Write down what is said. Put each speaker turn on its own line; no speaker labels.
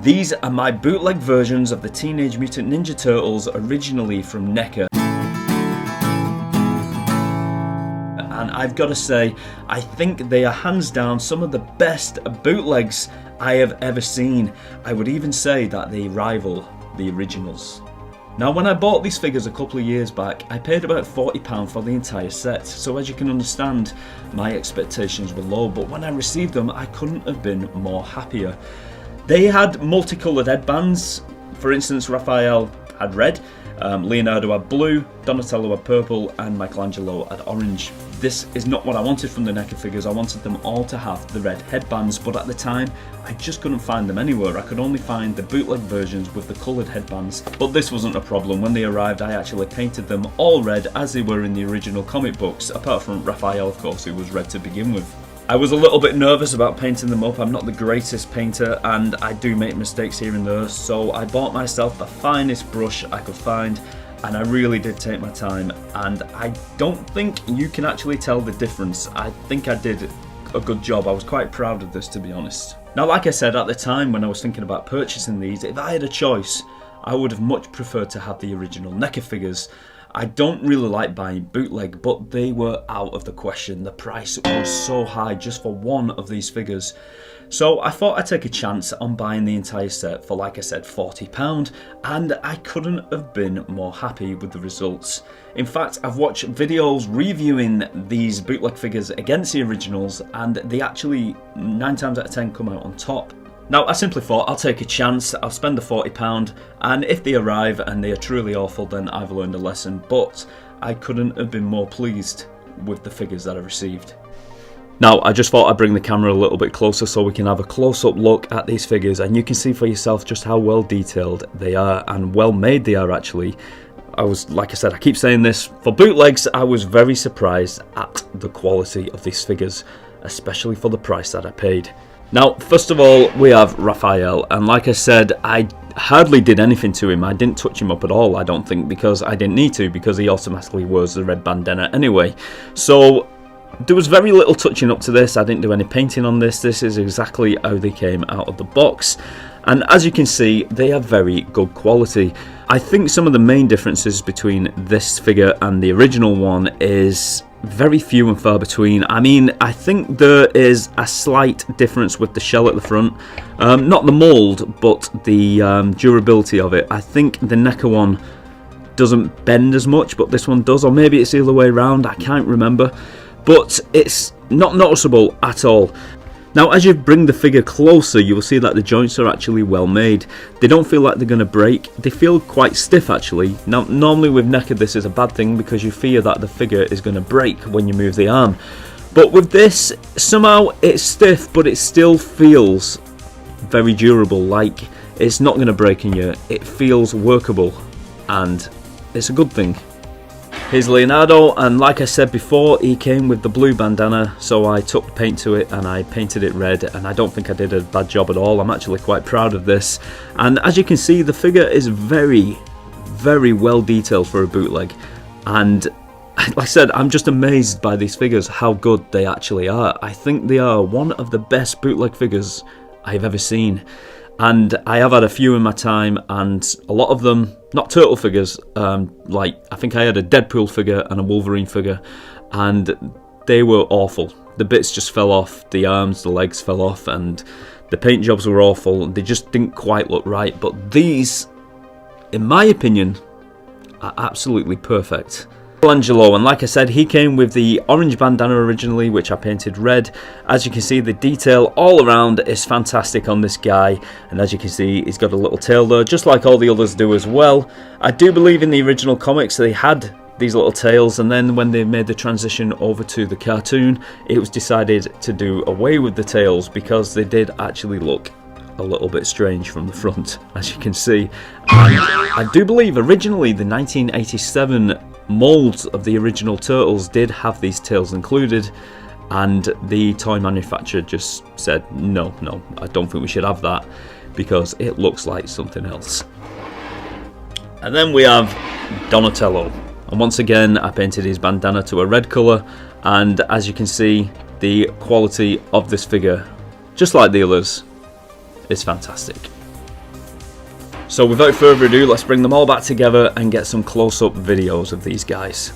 These are my bootleg versions of the Teenage Mutant Ninja Turtles, originally from Neca. And I've got to say, I think they are hands down some of the best bootlegs I have ever seen. I would even say that they rival the originals. Now, when I bought these figures a couple of years back, I paid about £40 for the entire set, so as you can understand, my expectations were low, but when I received them, I couldn't have been more happier. They had multicoloured headbands. For instance, Raphael had red, Leonardo had blue, Donatello had purple, and Michelangelo had orange. This is not what I wanted from the Neca figures. I wanted them all to have the red headbands, but at the time I just couldn't find them anywhere. I could only find the bootleg versions with the coloured headbands, but this wasn't a problem. When they arrived, I actually painted them all red as they were in the original comic books, apart from Raphael, of course, who was red to begin with. I was a little bit nervous about painting them up. I'm not the greatest painter and I do make mistakes here and there, so I bought myself the finest brush I could find, and I really did take my time, and I don't think you can actually tell the difference. I think I did a good job. I was quite proud of this, to be honest. Now, like I said, at the time when I was thinking about purchasing these, if I had a choice, I would have much preferred to have the original Neca figures. I don't really like buying bootleg, but they were out of the question. The price was so high just for one of these figures. So I thought I'd take a chance on buying the entire set for, like I said, £40, and I couldn't have been more happy with the results. In fact, I've watched videos reviewing these bootleg figures against the originals, and they actually 9 times out of 10 come out on top. Now, I simply thought I'll take a chance, I'll spend the £40, and if they arrive and they are truly awful, then I've learned a lesson, but I couldn't have been more pleased with the figures that I received. Now, I just thought I'd bring the camera a little bit closer so we can have a close-up look at these figures, and you can see for yourself just how well detailed they are and well made they are actually. Like I said, I keep saying this, for bootlegs, I was very surprised at the quality of these figures, especially for the price that I paid. Now, first of all, we have Raphael, and like I said, I hardly did anything to him. I didn't touch him up at all, I don't think, because I didn't need to, because he automatically wears the red bandana anyway. So there was very little touching up to this. I didn't do any painting on this. This is exactly how they came out of the box. And as you can see, they are very good quality. I think some of the main differences between this figure and the original one is very few and far between. I mean, I think there is a slight difference with the shell at the front. Not the mould, but the durability of it. I think the Neca one doesn't bend as much, but this one does, or maybe it's the other way around, I can't remember. But it's not noticeable at all. Now, as you bring the figure closer, you will see that the joints are actually well made. They don't feel like they're going to break. They feel quite stiff actually. Now, normally with Neca this is a bad thing because you fear that the figure is going to break when you move the arm. But with this, somehow it's stiff, but it still feels very durable. Like it's not going to break in you. It feels workable, and it's a good thing. Here's Leonardo, and like I said before, he came with the blue bandana, so I took paint to it and I painted it red, and I don't think I did a bad job at all. I'm actually quite proud of this, and as you can see, the figure is very, very well detailed for a bootleg, and like I said, I'm just amazed by these figures, how good they actually are. I think they are one of the best bootleg figures I've ever seen. And I have had a few in my time, and a lot of them, not turtle figures, like I think I had a Deadpool figure and a Wolverine figure, and they were awful. The bits just fell off, the arms, the legs fell off, and the paint jobs were awful. They just didn't quite look right, but these, in my opinion, are absolutely perfect. Michelangelo, and like I said, he came with the orange bandana originally, which I painted red. As you can see, the detail all around is fantastic on this guy, and as you can see, he's got a little tail there, just like all the others do as well. I do believe in the original comics they had these little tails, and then when they made the transition over to the cartoon, it was decided to do away with the tails because they did actually look a little bit strange from the front, as you can see. And I do believe originally the 1987 molds of the original Turtles did have these tails included, and the toy manufacturer just said no, I don't think we should have that because it looks like something else. And then we have Donatello, and once again I painted his bandana to a red colour, and as you can see, the quality of this figure, just like the others, is fantastic. So without further ado, let's bring them all back together and get some close-up videos of these guys.